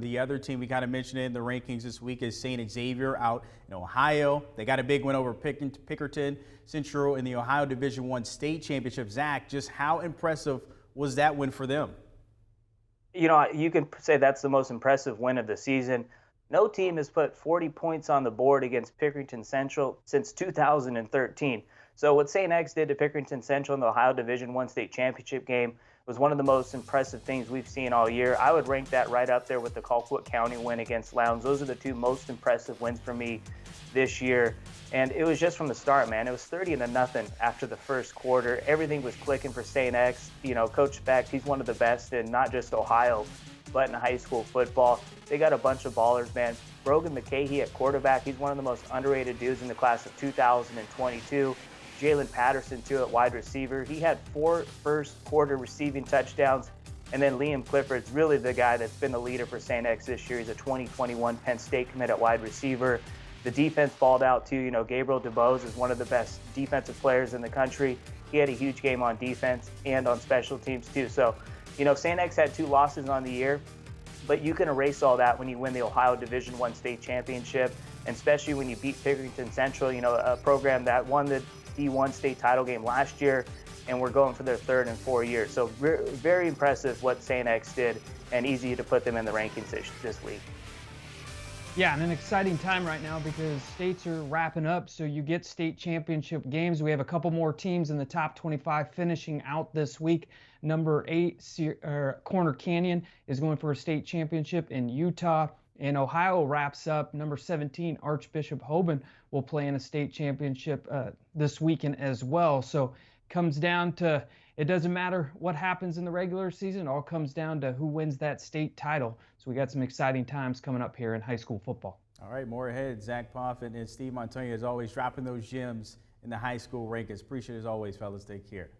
The other team we kind of mentioned in the rankings this week is St. Xavier out in Ohio. They got a big win over Pickerington Central in the Ohio Division I state championship. Zach, just how impressive was that win for them? You know, you could say that's the most impressive win of the season. No team has put 40 points on the board against Pickerington Central since 2013. So what St. X did to Pickerington Central in the Ohio Division I state championship game was one of the most impressive things we've seen all year. I would rank that right up there with the Colquitt County win against Lowndes. Those are the two most impressive wins for me this year. And it was just from the start, man. It was 30-0 after the first quarter. Everything was clicking for St. X. You know, Coach Specht, he's one of the best in not just Ohio, but in high school football. They got a bunch of ballers, man. Brogan McKay at quarterback. He's one of the most underrated dudes in the class of 2022. Jalen Patterson, too, at wide receiver. He had 4 first-quarter receiving touchdowns. And then Liam Clifford's really the guy that's been the leader for St. X this year. He's a 2021 Penn State commit at wide receiver. The defense balled out, too. You know, Gabriel DeBose is one of the best defensive players in the country. He had a huge game on defense and on special teams, too. So, you know, St. X had 2 losses on the year, but you can erase all that when you win the Ohio Division I state championship, and especially when you beat Pickerington Central, you know, a program that won the D1 state title game last year, and we're going for their 3rd and 4th year. So very impressive what St. X did, and easy to put them in the rankings this week. Yeah, and an exciting time right now because states are wrapping up, so you get state championship games. We have a couple more teams in the top 25 finishing out this week. Number 8, Corner Canyon, is going for a state championship in Utah. And Ohio wraps up. Number 17, Archbishop Hoban, will play in a state championship this weekend as well. So comes down to, it doesn't matter what happens in the regular season. It all comes down to who wins that state title. So we got some exciting times coming up here in high school football. All right, more ahead. Zack Poff and Steve Montoya, as always, dropping those gems in the high school rankings. Appreciate it as always, fellas. Take care.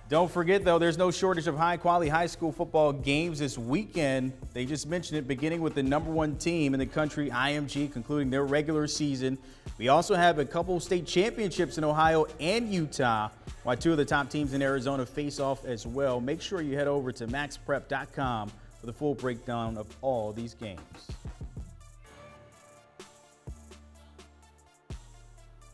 Don't forget, though, there's no shortage of high-quality high school football games this weekend. They just mentioned it, beginning with the #1 team in the country, IMG, concluding their regular season. We also have a couple state championships in Ohio and Utah, while 2 of the top teams in Arizona face off as well. Make sure you head over to MaxPrep.com for the full breakdown of all these games.